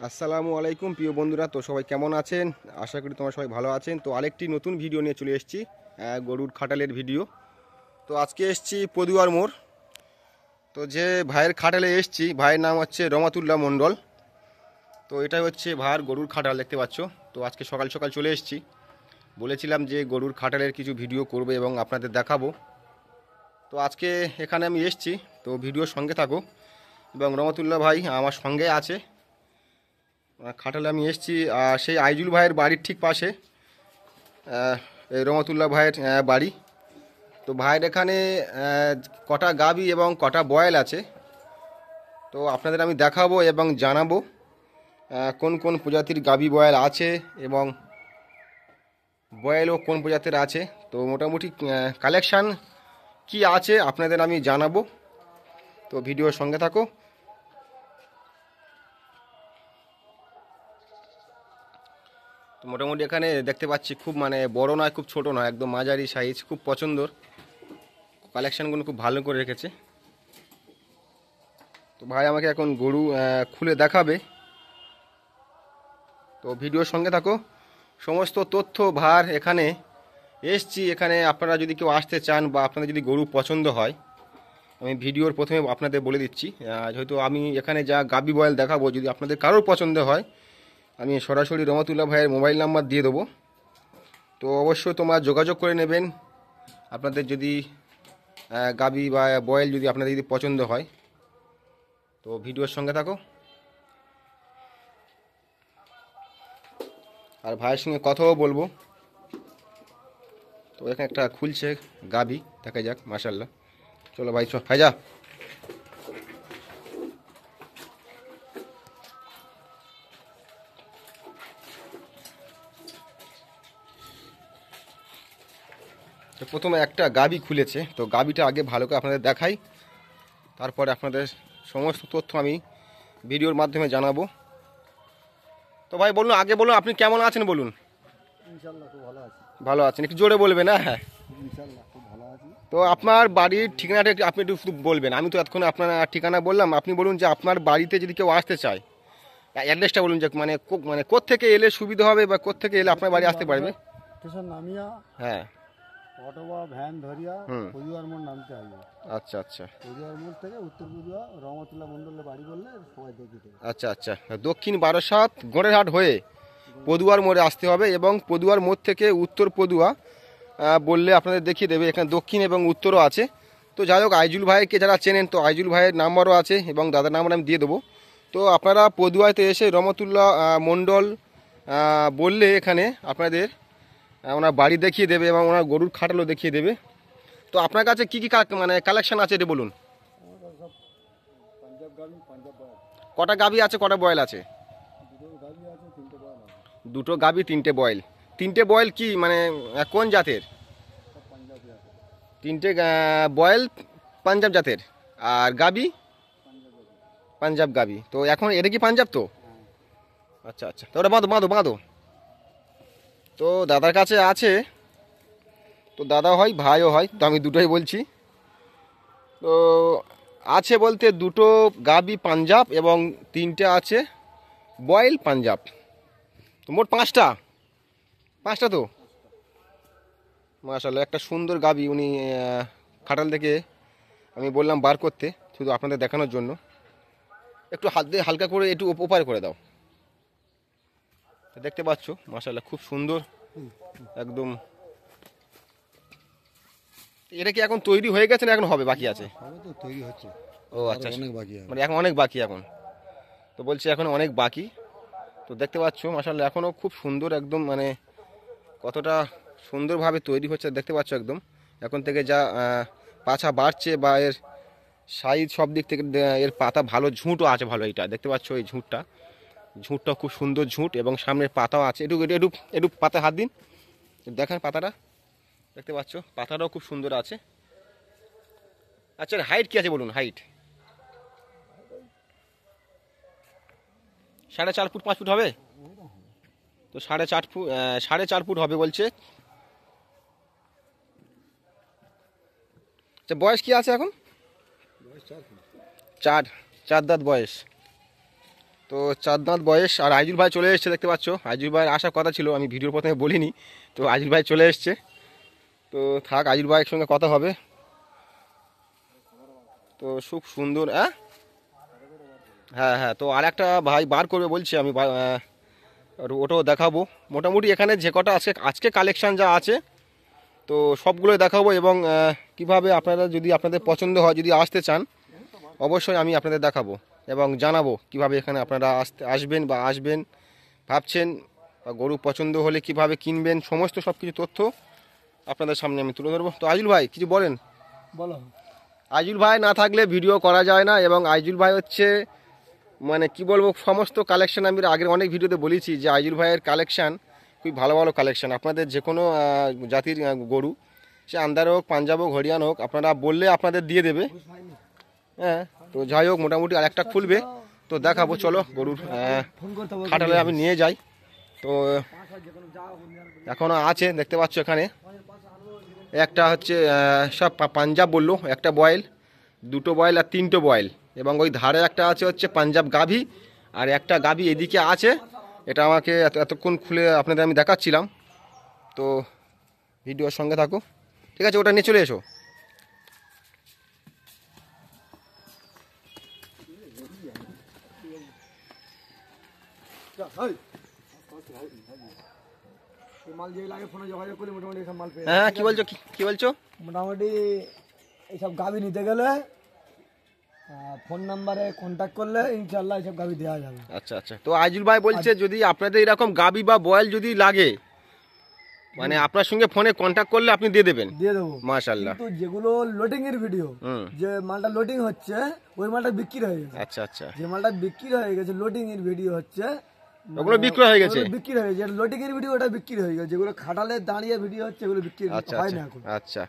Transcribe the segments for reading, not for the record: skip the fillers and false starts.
আসসালামু আলাইকুম প্রিয় বন্ধুরা, তো সবাই কেমন আছেন? আশা করি তোমরা সবাই ভালো আছেন। তো আরেকটি নতুন ভিডিও নিয়ে চলে এসেছি, গরুর খাটালের ভিডিও। তো আজকে এসেছি পদুয়ার মোড়। তো যে ভাইয়ের খাটালে এসেছি, ভাইয়ের নাম হচ্ছে রহমাতুল্লাহ মণ্ডল। তো এটাই হচ্ছে ভাইয়ের গরুর খাটাল, দেখতে পাচ্ছ। তো আজকে সকাল সকাল চলে এসেছি, বলেছিলাম যে গরুর খাটালের কিছু ভিডিও করবে এবং আপনাদের দেখাবো। তো আজকে এখানে আমি এসেছি, তো ভিডিওর সঙ্গে থাকো। এবং রহমাতুল্লাহ ভাই আমার সঙ্গে আছে। খাটালে আমি এসেছি সেই আইজুল ভাইয়ের বাড়ির ঠিক পাশে এই রহমতুল্লাহ ভাইয়ের বাড়ি। তো ভাইয়ের এখানে কটা গাভী এবং কটা বয়েল আছে, তো আপনাদের আমি দেখাবো এবং জানাবো কোন কোন প্রজাতির গাভী বয়েল আছে এবং বয়েলও কোন প্রজাতির আছে। তো মোটামুটি কালেকশান কি আছে আপনাদের আমি জানাবো। তো ভিডিওর সঙ্গে থাকো। তো মোটামুটি এখানে দেখতে পাচ্ছি খুব বড় নয়, খুব ছোট নয়, একদম মাঝারি সাইজ, খুব পছন্দর। কালেকশানগুলো খুব ভালো করে রেখেছে। তো ভাই আমাকে এখন গরু খুলে দেখাবে। তো ভিডিওর সঙ্গে থাকো, সমস্ত তথ্য ভার এখানে এসছি। এখানে আপনারা যদি কেউ আসতে চান বা আপনাদের যদি গরু পছন্দ হয়, আমি ভিডিওর প্রথমে আপনাদের বলে দিচ্ছি, যেহেতু আমি এখানে যা গাবি বয়েল দেখাবো, যদি আপনাদের কারোর পছন্দ হয় আমি সরাসরি রহমতুল্লাহ ভাইয়ের মোবাইল নাম্বার দিয়ে দেবো। তো অবশ্যই তোমরা যোগাযোগ করে নেবেন আপনাদের যদি গাবি বা বয়েল যদি আপনাদের যদি পছন্দ হয়। তো ভিডিওর সঙ্গে থাকো। আর ভাইয়ের সঙ্গে কথাও বলবো। তো এখানে একটা খুলছে গাবি, দেখা যাক। মাশাল্লাহ, চলো ভাই, চল ভাই যা। তো প্রথমে একটা গাবি খুলেছে, তো গাবিটা আগে ভালো করে আপনাদের দেখাই, তারপরে আপনাদের সমস্ত তথ্য আমি ভিডিওর মাধ্যমে জানাবো। তো ভাই বলুন, আগে বলুন আপনি কেমন আছেন বলুন। ইনশাল্লাহ খুব ভালো আছি। ভালো আছেন, একটু জোরে বলবেন। হ্যাঁ, ইনশাল্লাহ খুব ভালো আছি। তো আপনার বাড়ির ঠিকানাটা আপনি একটু শুধু বলবেন। আমি তো এতক্ষণ আপনার ঠিকানা বললাম, আপনি বলুন যে আপনার বাড়িতে যদি কেউ আসতে চায় অ্যাড্রেসটা বলুন, যে কোত্থেকে এলে সুবিধা হবে বা কোত্থেকে এলে আপনার বাড়ি আসতে পারবে। স্টেশন নামিয়া হ্যাঁ। অটো বা ভ্যান ধরিয়া হুম। পদুয়ার মোড় নামতে হবে। আচ্ছা আচ্ছা। পদুয়ার মোড় থেকে উত্তর পদুয়া রহমতুল্লাহ মণ্ডলের বাড়ি বললে সবাই দেখিয়ে দেবে। আচ্ছা আচ্ছা, দক্ষিণ বারাসাত গোড়েরহাট হয়ে পদুয়ার মোড়ে আসতে হবে এবং পদুয়ার মোড় থেকে উত্তর পদুয়া বললে আপনাদের দেখিয়ে দেবে। এখানে দক্ষিণ এবং উত্তরও আছে। তো যাই হোক, আইজুল ভাইকে যারা চেনেন, তো আইজুল ভাইয়ের নাম্বারও আছে এবং দাদার নাম্বার আমি দিয়ে দেবো। তো আপনারা পদুয়াতে এসে রহমতুল্লাহ মণ্ডল বললে এখানে আপনাদের ওনার বাড়ি দেখিয়ে দেবে এবং ওনার গরুর খাটালও দেখিয়ে দেবে। তো আপনার কাছে কী কী কালেকশান আছে এটা বলুন। আমাদের সব পাঞ্জাব গাড়ি পাঞ্জাব বয়াল, কটা গাভী আছে, কটা বয়েল আছে? দুটো গাড়ি আছে, তিনটে বয়াল আছে। দুটো গাভী, তিনটে বয়েল। তিনটে বয়েল কি কোন জাতের? সব পাঞ্জাবি আছে। তিনটে বয়েল পাঞ্জাব জাতের, আর গাবি পাঞ্জাব আছে। পাঞ্জাব গাবি। তো এখন এটা কি পাঞ্জাব তো? হ্যাঁ। আচ্ছা আচ্ছা, তো ওটা বাঁধো বাঁধো বাঁধো। তো দাদার কাছে আছে, তো দাদা হয় ভাইও হয়, তো আমি দুটোই বলছি। তো আছে বলতে দুটো গাবি পাঞ্জাব এবং তিনটে আছে বয়েল পাঞ্জাব। তো মোট পাঁচটা। পাঁচটা তো মাশাআল্লাহ, একটা সুন্দর গাবি উনি খাটাল থেকে আমি বললাম বার করতে, শুধু আপনাদের দেখানোর জন্য। একটু হাত দিয়ে হালকা করে একটু ওপারে করে দাও। দেখতে পাচ্ছ মাশাআল্লাহ, খুব সুন্দর একদম। এটা কি এখন তৈরি হয়ে গেছে না এখন হবে, বাকি আছে? হবে তো, তৈরি হচ্ছে। ও আচ্ছা, অনেক বাকি আছে। এখন অনেক বাকি এখন। তো বলছি এখন অনেক বাকি। তো দেখতে পাচ্ছ মাশাআল্লাহ, এখনও খুব সুন্দর একদম, কতটা সুন্দরভাবে তৈরি হচ্ছে দেখতে পাচ্ছ একদম। এখন থেকে যা পাছা বাড়ছে বা এর সাইজ সব দিক থেকে এর পাতা ভালো, ঝুঁটও আছে ভালো। এটা দেখতে পাচ্ছ, এই ঝুঁটটা খুব সুন্দর ঝুঁট এবং সামনের পাতাও আছে। একটু একটু একটু পাতা হাত দিন, দেখেন পাতাটা, দেখতে পাচ্ছ পাতাটাও খুব সুন্দর আছে। আচ্ছা, হাইট কি আছে বলুন? হাইট 4.5 ফুট 5 ফুট হবে? তো 4.5 ফুট 4.5 ফুট হবে বলছে। আচ্ছা, বয়স কি আছে এখন? বয়স 4 ফুট। চার চার দাঁত বয়স। তো 4 দাঁত বয়স। আর আইজুল ভাই চলে এসছে, দেখতে পাচ্ছ। আইজুল ভাইয়ের আসার কথা ছিল, আমি ভিডিওর প্রথমে বলিনি। তো আইজুল ভাই চলে এসছে। তো থাক, আইজুল ভাইয়ের সঙ্গে কথা হবে। তো খুব সুন্দর। হ্যাঁ হ্যাঁ, তো আর একটা ভাই বার করবে বলছি, আমি আর ওটাও দেখাবো। মোটামুটি এখানে যে কটা আজকে কালেকশান যা আছে তো সবগুলোই দেখাবো। এবং কিভাবে আপনারা যদি আপনাদের পছন্দ হয়, যদি আসতে চান, অবশ্যই আমি আপনাদের দেখাবো এবং জানাবো কিভাবে এখানে আপনারা আসবেন বা আসবেন ভাবছেন, বা গরু পছন্দ হলে কিভাবে কিনবেন, সমস্ত সব কিছু তথ্য আপনাদের সামনে আমি তুলে ধরবো। তো আইজুল ভাই কিছু বলেন। বলো। আইজুল ভাই না থাকলে ভিডিও করা যায় না। এবং আইজুল ভাই হচ্ছে মানে কি বলবো, সমস্ত কালেকশন আমি আগের অনেক ভিডিওতে বলেছি যে আইজুল ভাইয়ের কালেকশান খুব ভালো ভালো কালেকশান। আপনাদের যে কোনো জাতির গরু, সে আন্দার হোক, পাঞ্জাব হোক, হরিয়ান হোক, আপনারা বললে আপনাদের দিয়ে দেবে। হ্যাঁ, তো যাই হোক, মোটামুটি আর একটা খুলবে, তো দেখাবো। চলো গরুর খাটালে আমি নিয়ে যাই। তো এখনও আছে, দেখতে পাচ্ছ এখানে একটা হচ্ছে সব পাঞ্জাব বললো, একটা বয়েল, দুটো বয়েল আর তিনটে বয়েল। এবং ওই ধারে একটা আছে হচ্ছে পাঞ্জাব গাভী, আর একটা গাভী এদিকে আছে। এটা আমাকে এতক্ষণ খুলে আপনাদের আমি দেখাচ্ছিলাম। তো ভিডিওর সঙ্গে থাকো, ঠিক আছে? ওটা নিয়ে চলে এসো। মাল যে লাগে ফোনে যোগাযোগ করে মোটামুটি সব মাল পেয়ে হ্যাঁ, কি বলছো, কি বলছো? মোটামুটি এইসব গাভি নিতে গেলে ফোন নাম্বারে কন্ট্যাক্ট করলে ইনশাল্লাহ এইসব গাভি দেওয়া যাবে। আচ্ছা আচ্ছা, তো আইজুল ভাই বলছে যদি আপনাদের এরকম গাভী বা বয়েল যদি লাগে, মানে আপনার সঙ্গে ফোনে কন্ট্যাক্ট করলে আপনি দিয়ে দেবেন। দিয়ে দেবো মাশাআল্লাহ। কিন্তু যেগুলো লোডিং এর ভিডিও, যে মালটা লোডিং হচ্ছে ওই মালটা বিক্রি হয়ে গেছে। আচ্ছা আচ্ছা, যে মালটা বিক্রি হয়ে গেছে লোডিং এর ভিডিও হচ্ছে, ওগুলো বিক্রি হয়ে গেছে। বিক্রি হয়ে গেছে লোডিং এর ভিডিও, ওটা বিক্রি হয়ে গেছে। যেগুলো খাটালে দাঁড়িয়ে ভিডিও হচ্ছে ওগুলো বিক্রি আচ্ছা হয় না আচ্ছা এখন। আচ্ছা,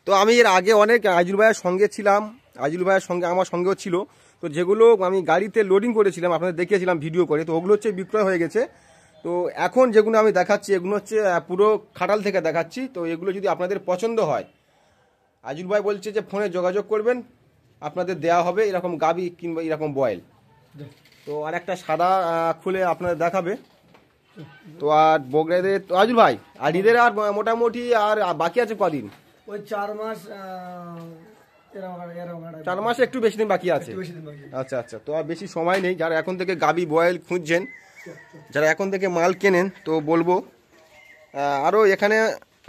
তো আমি এর আগে অনেক আইজুল ভাইয়ের সঙ্গে ছিলাম, আইজুল ভাইয়ের সঙ্গে আমার সঙ্গেও ছিল। তো যেগুলো আমি গাড়িতে লোডিং করেছিলাম, আপনাদের দেখিয়েছিলাম ভিডিও করে, তো ওগুলো হচ্ছে বিক্রয় হয়ে গেছে। তো এখন যেগুলো আমি দেখাচ্ছি এগুলো হচ্ছে পুরো খাটাল থেকে দেখাচ্ছি। তো এগুলো যদি আপনাদের পছন্দ হয়, আইজুল ভাই বলছে যে ফোনে যোগাযোগ করবেন, আপনাদের দেওয়া হবে এরকম গাবি কিংবা এরকম বয়েল। তো আর একটা সাদা খুলে আপনাদের দেখাবে। তো আর বগড়াদের তো আইজুল ভাই, আর ঈদের আর মোটামুটি আর বাকি আছে কদিন? ওই 4 মাস 4 মাসে একটু বেশি দিন বাকি আছে। আচ্ছা আচ্ছা, তো আর বেশি সময় নেই। যারা এখন থেকে গাবি বয়েল খুঁজছেন, যারা এখন থেকে মাল কেনেন, তো বলবো আরও এখানে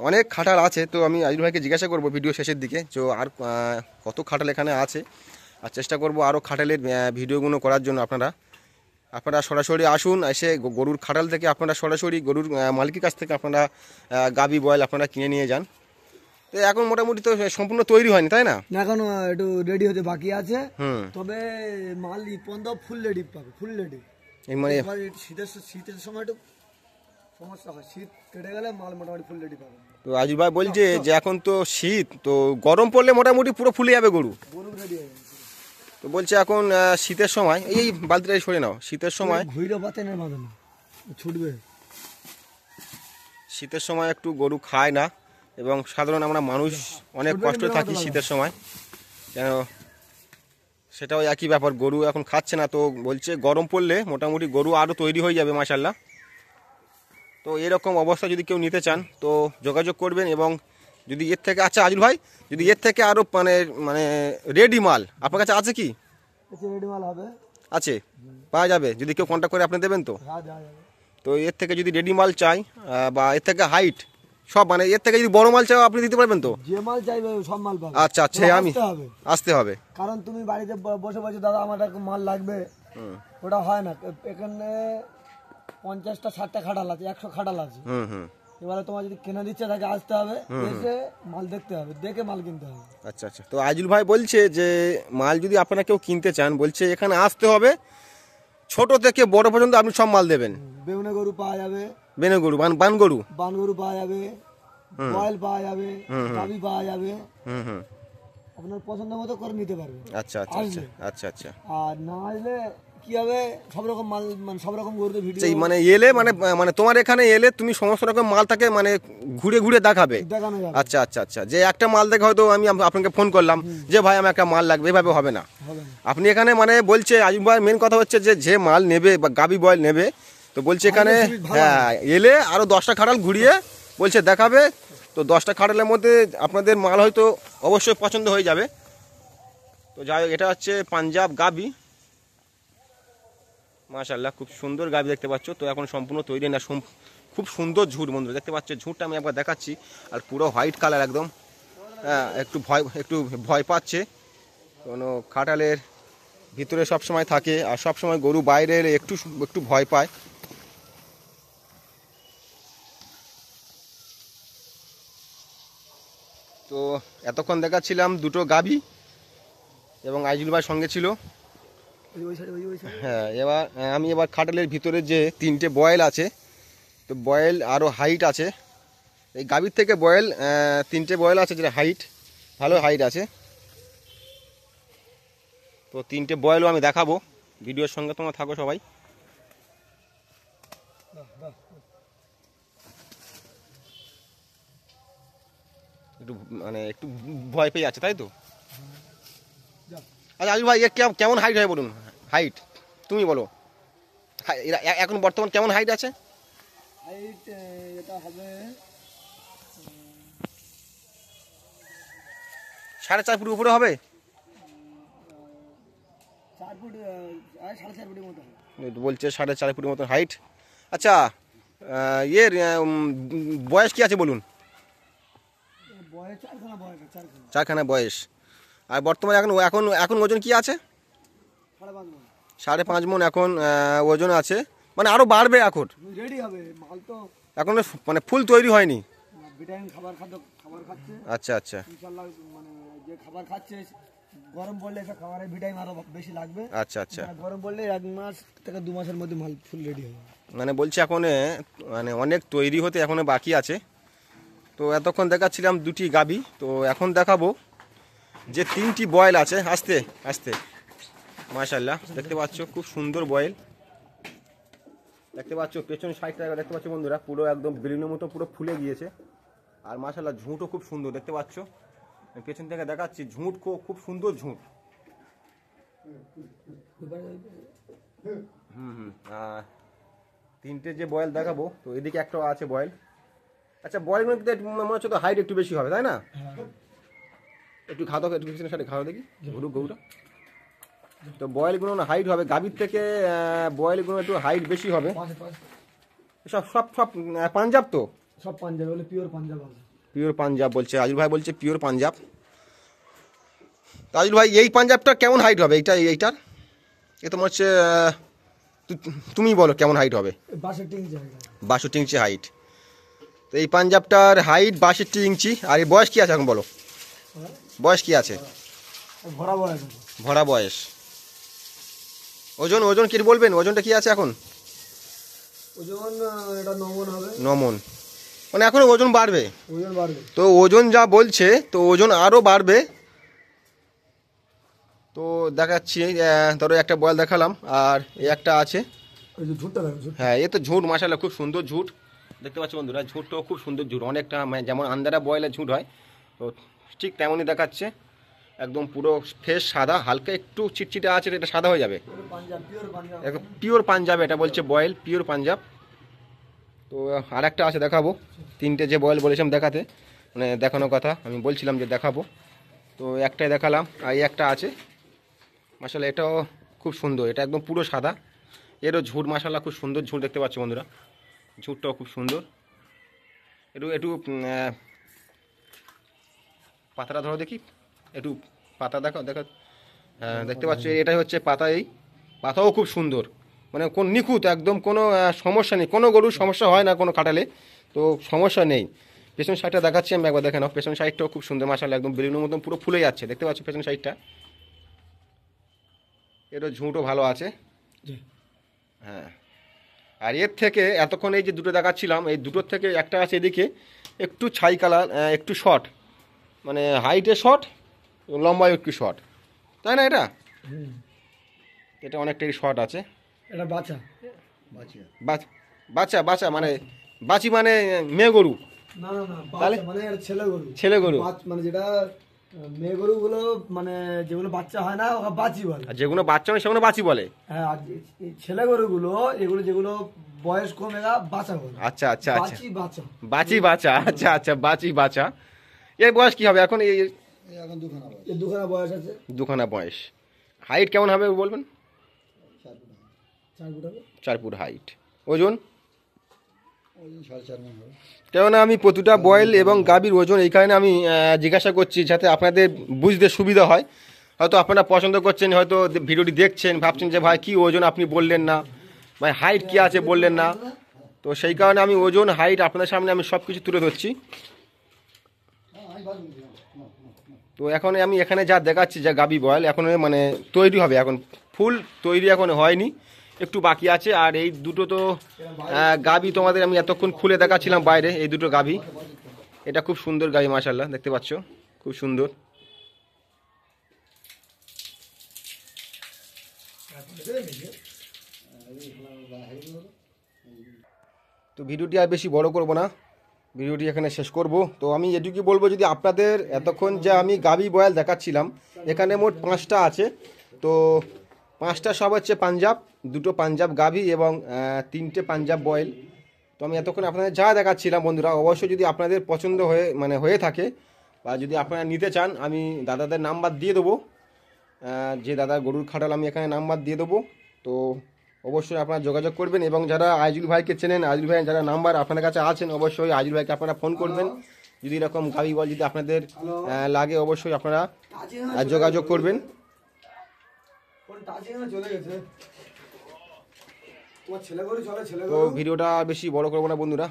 অনেক খাটাল আছে। তো আমি আইজুল ভাইকে জিজ্ঞাসা করবো ভিডিও শেষের দিকে যে আর কত খাটাল এখানে আছে, আর চেষ্টা করব আরও খাটালের ভিডিওগুলো করার জন্য। আপনারা সরাসরি আসুন, এসে গরুর খাটাল থেকে আপনারা সরাসরি গরুর মালিকের কাছ থেকে আপনারা গাবি বয়েল আপনারা কিনে নিয়ে যান। তো এখন মোটামুটি তো সম্পূর্ণ তৈরি হয়নি, তাই না? এখন একটু রেডি হতে বাকি আছে। তবে মাল পর্যন্ত ফুল রেডি পাবে, ফুল রেডি। মানে শীতের সময় একটু সমস্যা হয়, শীত কেটে গেলে মাল মোটামুটি ফুল রেডি পাবে। তো আজু ভাই বলছে যে এখন তো শীত, তো গরম পড়লে মোটামুটি পুরো ফুলে যাবে গরু। রেডি হয়ে গেছে। তো বলছে এখন শীতের সময়, এই বালতিটাই সরে নাও, শীতের সময় ঘুরে পাতে না বাঁধে না, ছুটবে। শীতের সময় একটু গরু খায় না, এবং সাধারণ আমরা মানুষ অনেক কষ্ট থাকি শীতের সময়, কেন সেটাও একই ব্যাপার। গরু এখন খাচ্ছে না, তো বলছে গরম পড়লে মোটামুটি গরু আরও তৈরি হয়ে যাবে মাশাআল্লাহ। তো এরকম অবস্থা যদি কেউ নিতে চান তো যোগাযোগ করবেন। এবং যদি এর থেকে, আচ্ছা আজুল ভাই, যদি এর থেকে আরও মানে মানে রেডি মাল আপনার কাছে আছে কি? রেডি মাল হবে, আছে, পাওয়া যাবে। যদি কেউ কন্ট্যাক্ট করে আপনি দেবেন তো? তো এর থেকে যদি রেডি মাল চাই বা এর থেকে হাইট সব, মানে এর থেকে যদি বড় মাল চাও আপনি দিতে পারবেন তো? যে মাল চাইবে সব মাল পাবে। আচ্ছা আচ্ছা, আমি আসতে হবে, কারণ তুমি বাড়িতে বসে বসে দাদা আমার মাল লাগবে, ওটা হয় না। এখানে 50টা 60টা খাটাল আছে, 100 খাটাল আছে। এবারে তোমার যদি কেনার ইচ্ছা থাকে আসতে হবে, এসে মাল দেখতে হবে, দেখে মাল কিনতে হবে। আচ্ছা আচ্ছা, তো আইজুল ভাই বলছে যে মাল যদি আপনারা কেউ কিনতে চান, বলছে এখানে আসতে হবে, ছোট থেকে বড় পর্যন্ত আপনি সব মাল দেবেন। বেউনে গরু পাওয়া যাবে, বেনে গরু, বান গরু পাওয়া যাবে, বয়েল পাওয়া যাবে, গাভী পাওয়া যাবে। আপনার পছন্দ মতো করে নিতে পারবেন। আচ্ছা আচ্ছা আচ্ছা আচ্ছা আচ্ছা। আর না আসলে কি কি হবে সব রকম মাল, মানে সব রকম গরুতে ভিডিও সেই মানে এলে মানে মানে তোমার এখানে এলে তুমি সমস্ত রকম মালটাকে মানে ঘুরে ঘুরে দেখাবে। দেখানো যাবে। আচ্ছা আচ্ছা আচ্ছা, যে একটা মাল দেখে হয়তো আমি আপনাকে ফোন করলাম যে ভাই আমার একটা মাল লাগবে, এভাবে হবে না। হবে না। আপনি এখানে মানে বলছে আজম ভাই মেন কথা হচ্ছে যে যে মাল নেবে বা গাবি বয়েল নেবে, তো বলছে এখানে হ্যাঁ এলে আরও 10টা খাটাল ঘুরিয়ে বলছে দেখাবে। তো 10টা খাটালের মধ্যে আপনাদের মাল হয়তো অবশ্যই পছন্দ হয়ে যাবে। তো যাই হোক, এটা হচ্ছে পাঞ্জাব গাবি, মাশাআল্লাহ খুব সুন্দর গাবি দেখতে পাচ্ছ। তো এখন সম্পূর্ণ তৈরি না, খুব সুন্দর ঝুট বন্ধুরা দেখতে পাচ্ছ। ঝুটটা আমি একবার দেখাচ্ছি, আর পুরো হোয়াইট কালার একদম। হ্যাঁ একটু ভয় পাচ্ছে, কোনো খাটালের ভিতরে সব সময় থাকে, আর সব সময় গরু বাইরে এলে একটু ভয় পায়। তো এতক্ষণ দেখাচ্ছিলাম দুটো গাভী এবং আইজুল ভাই সঙ্গে ছিল। হ্যাঁ এবার আমি খাটালের ভিতরে যে 3টে বয়েল আছে, তো বয়েল আরও হাইট আছে। এই গাভীর থেকে বয়েল 3টে বয়েল আছে, যেটা হাইট ভালো হাইট আছে। তো 3টে বয়েলও আমি দেখাবো, ভিডিওর সঙ্গে তোমরা থাকো সবাই। একটু ভয় পেয়ে আছে তাই তো। আচ্ছা আজু ভাই কেমন হাইট হয় বলুন, হাইট তুমি বলো, এখন বর্তমান কেমন হাইট আছে? হাইট এটা হবে 4.5 ফুট উপরে হবে, 4 ফুট 4.5 ফুটের মতো হবে। বলছে 4.5 ফুটের মতো হাইট। আচ্ছা এর বয়স কি আছে বলুন? বয়স 4খানা বয়স। আর বর্তমানে এখন ওজন কি আছে? 5.5 মণ এখন ওজন আছে, মানে আরো বাড়বে এখন। রেডি হবে মাল তো এখন মানে ফুল তৈরি হয়নি। ভিটামিন খাবার খাচ্ছে। আচ্ছা আচ্ছা, ইনশাআল্লাহ মানে যে খাবার খাচ্ছে গরম পড়লে এটা খাবারের ভিটামিন আরো বেশি লাগবে। আচ্ছা আচ্ছা, গরম পড়লে 1 মাস থেকে 2 মাসের মধ্যে মাল ফুল রেডি হয়ে যাবে। মানে বলছে এখন মানে অনেক তৈরি হতে এখনো বাকি আছে। তো এতক্ষণ দেখাচ্ছিলাম 2টি গাবি, তো এখন দেখাবো যে 3টি বয়েল আছে। আস্তে আস্তে, মাশাআল্লাহ দেখতে পাচ্ছ খুব সুন্দর বয়েল দেখতে পাচ্ছ। পেছন সাইডটা দেখতে পাচ্ছ বন্ধুরা, পুরো একদম বেলুনের মতো পুরো ফুলে গিয়েছে। আর মাশাআল্লাহ ঝুঁটও খুব সুন্দর দেখতে পাচ্ছ, পেছন থেকে দেখাচ্ছি ঝুঁট খুব সুন্দর ঝুঁট। তিনটে যে বয়েল দেখাবো, তো এদিকে একটা আছে বয়েল। আচ্ছা বয়েলগুলো মনে হচ্ছে তো হাইট একটু বেশি হবে তাই না? একটু খাওয়া একটু পিছনের সাথে খাওয়া দেখি গরুটা। তো বয়েলগুলো না হাইট হবে গাভীর থেকে, বয়েলগুলো একটু হাইট বেশি হবে। সব সব সব পাঞ্জাব, তো সব পাঞ্জাব বলে পিওর পাঞ্জাব আছে। পিওর পাঞ্জাব বলছে আজুল ভাই, বলছে পিওর পাঞ্জাব। আজুল ভাই এই পাঞ্জাবটা কেমন হাইট হবে? এইটার এ তোমার হচ্ছে, তুমি বলো কেমন হাইট হবে? 62 ইঞ্চি হাইট। তো এই পাঞ্জাবটার হাইট 62 ইঞ্চি। আর এই বয়স কি আছে এখন বলো, বয়স কি আছে? ভরা বয়স। ওজন কি বলবেন, ওজনটা কি আছে এখন? ওজন এটা 9 মণ হবে। 9 মণ, মানে এখন ওজন বাড়বে। তো ওজন যা বলছে, তো ওজন আরো বাড়বে। তো দেখাচ্ছি, ধরো একটা বয়েল দেখালাম, আর এই একটা আছে। হ্যাঁ এ তো ঝুট মাশাআল্লাহ খুব সুন্দর ঝুট দেখতে পাচ্ছ বন্ধুরা। ঝুটটাও খুব সুন্দর ঝুট, অনেকটা যেমন আন্দারা বয়েলের ঝুট হয়, তো ঠিক তেমনই দেখাচ্ছে। একদম পুরো ফ্রেশ সাদা, হালকা একটু চিটচিটে আছে, এটা সাদা হয়ে যাবে। একদম পিওর পাঞ্জাব, এটা বলছে বয়েল পিওর পাঞ্জাব। তো আর একটা আছে দেখাবো। 3টে যে বয়েল বলেছিলাম দেখাতে, মানে দেখানোর কথা আমি বলছিলাম যে দেখাবো, তো একটাই দেখালাম। আর এই একটা আছে মাশাআল্লাহ, এটাও খুব সুন্দর, এটা একদম পুরো সাদা। এরও ঝুট মাশাআল্লাহ খুব সুন্দর ঝুট দেখতে পাচ্ছ বন্ধুরা, ঝুটটাও খুব সুন্দর। একটু পাতাটা ধরো দেখি, একটু পাতা দেখো। দেখতে পাচ্ছ এটাই হচ্ছে পাতা। এই পাতাও খুব সুন্দর, মানে কোন নিখুঁত একদম, কোনো সমস্যা নেই, কোনো গরুর সমস্যা হয় না কোনো খাটালে, তো সমস্যা নেই। পেছন সাইডটা দেখাচ্ছি আমি একবার দেখে নাও। পেছন সাইডটাও খুব সুন্দর মাশাআল্লাহ, একদম বেলুনের মতন পুরো ফুলে যাচ্ছে দেখতে পাচ্ছ পেছন সাইডটা। এরও ঝুঁটও ভালো আছে। হ্যাঁ আর এর থেকে এতক্ষণ এই যে দুটো দেখাচ্ছিলাম, এই দুটোর থেকে একটা আছে এদিকে একটু ছাই কালার, একটু শর্ট, মানে হাইটে শর্ট, লম্বায় একটু শর্ট, তাই না? এটা এটা অনেকটাই শর্ট আছে। এটা বাচ্চা। বাচ্চা বাচ্চা মানে বাচি মানে মেয়ে গরু? না না না, তাহলে? বাচ্চা মানে এটা ছেলে গরু। ছেলে গরু। মানে যেটা মেয়ে গরুগুলো মানে যেগুলো বাচ্চা হয় না ওকে বাচি বলে। আর যেগুলো বাচ্চা হয় সেগুলো বাচি বলে। হ্যাঁ, আর এই ছেলে গরুগুলো এগুলো যেগুলো বয়স কমে গা বাচ্চা বলে। আচ্ছা আচ্ছা আচ্ছা, বাচি বাচ্চা। বাচি বাচ্চা, আচ্ছা আচ্ছা, বাচি বাচ্চা। এর বয়স কি হবে এখন? এই এখন দুখানা বয়স আছে। দুখানা বয়স। হাইট কেমন হবে বলবেন? 4 ফুট হবে। 4 ফুট হাইট। ওজন? 4.5 মণ হবে। কেননা আমি প্রতিটা বয়েল এবং গাভীর ওজন এই কারণে আমি জিজ্ঞাসা করছি যাতে আপনাদের বুঝতে সুবিধা হয়। হয়তো আপনারা পছন্দ করছেন, হয়তো ভিডিওটি দেখছেন, ভাবছেন যে ভাই কী ওজন আপনি বললেন না, ভাই হাইট কী আছে বললেন না। তো সেই কারণে আমি ওজন হাইট আপনাদের সামনে আমি সব কিছু তুলে ধরছি। তো এখন আমি এখানে যা দেখাচ্ছি, যা গাভী বয়েল এখন মানে তৈরি হবে, এখন ফুল তৈরি এখন হয়নি, একটু বাকি আছে। আর এই দুটো তো গাভী তোমাদের আমি এতক্ষণ খুলে দেখাচ্ছিলাম বাইরে, এই দুটো গাভী। এটা খুব সুন্দর গাভী, মাশাআল্লাহ, দেখতে পাচ্ছ খুব সুন্দর। তো ভিডিওটি আর বেশি বড় করব না, ভিডিওটি এখানে শেষ করব। তো আমি এটুকুই বলবো, যদি আপনাদের এতক্ষণ যে আমি গাভী বয়াল দেখাচ্ছিলাম, এখানে মোট 5টা আছে। তো 5টা সব হচ্ছে পাঞ্জাব, 2টো পাঞ্জাব গাভী এবং 3টে পাঞ্জাব বয়েল। তো আমি এতক্ষণ আপনাদের যা দেখাচ্ছিলাম বন্ধুরা, অবশ্যই যদি আপনাদের পছন্দ হয়ে থাকে বা যদি আপনারা নিতে চান, আমি দাদাদের নাম্বার দিয়ে দেবো, যে দাদা গরুর খাটাল আমি এখানে নাম্বার দিয়ে দেবো। তো অবশ্যই আপনারা যোগাযোগ করবেন এবং যারা আইজুল ভাইকে চেনেন, আইজুল ভাই যারা নাম্বার আপনার কাছে আছেন, অবশ্যই আইজুল ভাইকে আপনারা ফোন করবেন। যদি এরকম গাভী বল যদি আপনাদের লাগে, অবশ্যই আপনারা যোগাযোগ করবেন। তো ভিডিওটা বেশি বড় করবো না বন্ধুরা,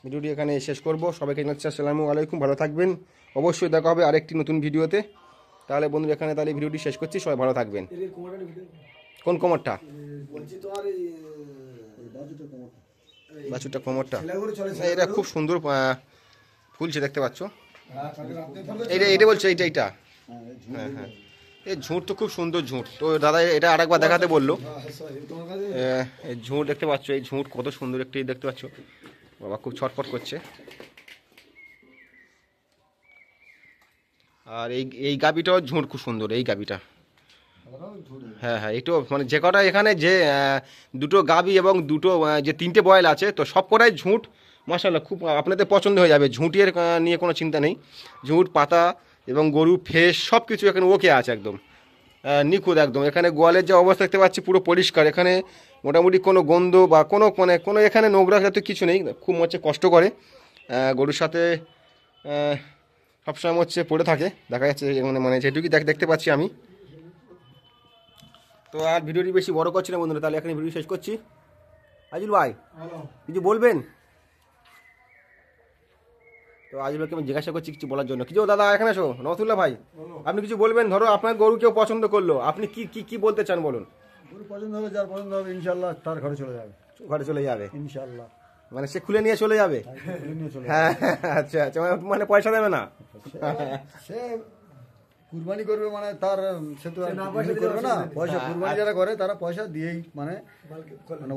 ভিডিওটি এখানে শেষ করব। সবাইকে জানাচ্ছি আসসালামু আলাইকুম, ভালো থাকবেন। অবশ্যই দেখা হবে আরেকটি নতুন ভিডিওতে। তাহলে বন্ধুরা এখানে তাহলে ভিডিওটি শেষ করছি, সবাই ভালো থাকবেন। কোন কোমরটা? বাছুরটা কোমরটা, এটা খুব সুন্দর ফুলছে, দেখতে পাচ্ছ। এটা বলছে এইটা। হ্যাঁ হ্যাঁ, এই ঝুঁট তো খুব সুন্দর ঝুঁট। তো দাদা এটা আরেকবার দেখাতে বললো। এই ঝুঁট দেখতে পাচ্ছ, এই ঝুঁট কত সুন্দর একটি দেখতে পাচ্ছ। বাবা খুব ছটফট করছে। আর এই গাভীটাও ঝুঁট খুব সুন্দর, এই গাভীটা। হ্যাঁ হ্যাঁ, এইটাও মানে যে কটা এখানে যে 2টো গাভী এবং 2টো যে 3টে বয়েল আছে, তো সব কটাই ঝুঁট মাশাআল্লাহ, খুব আপনাদের পছন্দ হয়ে যাবে। ঝুঁটের নিয়ে কোনো চিন্তা নেই। ঝুঁট পাতা এবং গরু ফেস সব কিছু এখানে ওকে আছে, একদম নিখুঁত একদম। এখানে গোয়ালের যে অবস্থা দেখতে পাচ্ছি পুরো পরিষ্কার, এখানে মোটামুটি কোনো গন্ধ বা কোনো এখানে নোংরা তো কিছু নেই। খুব হচ্ছে কষ্ট করে গরুর সাথে সবসময় হচ্ছে পড়ে থাকে, দেখা যাচ্ছে মানে যেটুকুই দেখতে পাচ্ছি আমি। তো আর ভিডিওটি বেশি বড় করছি না বন্ধুরা, তাহলে এখানে ভিডিও শেষ করছি। আইজুল ভাই কিছু বলবেন? তো আইজুল ভাইকে আমি জিজ্ঞাসা করছি কিছু বলার জন্য। কিছু দাদা এখানে এসো, নওয়াতুল্লাহ ভাই, আপনি কিছু বলবেন? ধরো আপনার গরু কেউ পছন্দ করলো, আপনি কি বলতে চান বলুন? গরু পছন্দ হবে, যার পছন্দ হবে ইনশাআল্লাহ তার ঘরে চলে যাবে। ঘরে চলে যাবে ইনশাআল্লাহ, মানে সে খুলে নিয়ে চলে যাবে? হ্যাঁ আচ্ছা আচ্ছা, মানে পয়সা দেবে না? সে কুরবানি করবে মানে তার, সে তো করবে না। পয়সা কুরবানি যারা করে তারা পয়সা দিয়েই মানে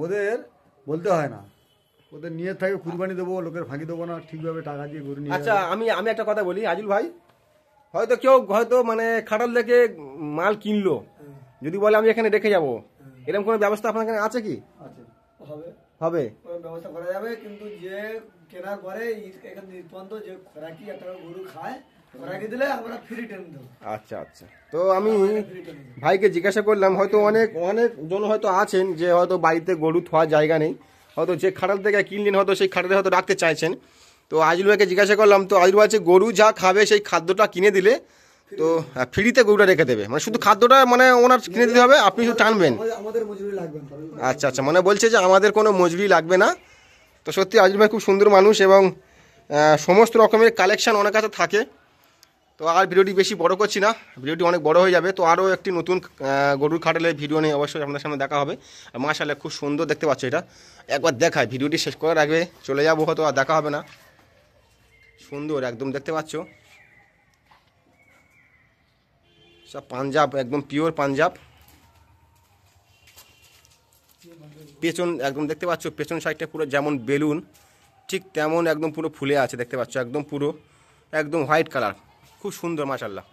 ওদের বলতে হয় না, ওদের নিয়ে থাকে কুরবানি দেবো, লোকের ফাঁকি দেবো না, ঠিকভাবে টাকা দিয়ে গরু নিয়ে। আচ্ছা আমি একটা কথা বলি আইজুল ভাই, হয়তো কেউ মানে খাটাল থেকে মাল কিনলো, যদি বলে আমি এখানে রেখে যাবো, এরকম কোনো ব্যবস্থা আপনার এখানে আছে কি? হবে ব্যবস্থা করা যাবে, কিন্তু যে কেনার পরে এখানে নির্বন্ধ যে খোরাকি একটা গরু খায়, খোরাকি দিলে আমরা ফ্রি ট্রেন দেবো। আচ্ছা আচ্ছা, তো আমি ভাইকে জিজ্ঞাসা করলাম, হয়তো অনেক জন হয়তো আছেন যে হয়তো বাড়িতে গরু থোয়ার জায়গা নেই, হয়তো যে খাটাল থেকে কিনলেন হয়তো সেই খাটালে হয়তো রাখতে চাইছেন। তো আইজুল ভাইকে জিজ্ঞাসা করলাম, তো আইজুল ভাই গরু যা খাবে সেই খাদ্যটা কিনে দিলে তো ফ্রিতে গরুটা রেখে দেবে, মানে শুধু খাদ্যটা মানে ওনার কিনে দিতে হবে, আপনি শুধু টানবেন। আমাদের মজুরি লাগবে না। আচ্ছা আচ্ছা, মানে বলছে যে আমাদের কোনো মজুরি লাগবে না। তো সত্যি আইজুল ভাই খুব সুন্দর মানুষ এবং সমস্ত রকমের কালেকশন ওনার কাছে থাকে। তো আর ভিডিওটি বেশি বড় করছি না, ভিডিওটি অনেক বড় হয়ে যাবে। তো আরও একটি নতুন গরুর খাটালের ভিডিও নিয়ে অবশ্যই আপনার সামনে দেখা হবে। আর মাশাআল্লাহ খুব সুন্দর দেখতে পাচ্ছ, এটা একবার দেখায়, ভিডিওটি শেষ করার আগে চলে যাবো, হয়তো আর দেখা হবে না। সুন্দর একদম দেখতে পাচ্ছ, সব পাঞ্জাব, একদম পিওর পাঞ্জাব। পেছন একদম দেখতে পাচ্ছ, পেছন সাইডটা পুরো যেমন বেলুন ঠিক তেমন একদম পুরো ফুলে আছে, দেখতে পাচ্ছ একদম পুরো একদম হোয়াইট কালার, খুব সুন্দর মাশাআল্লাহ।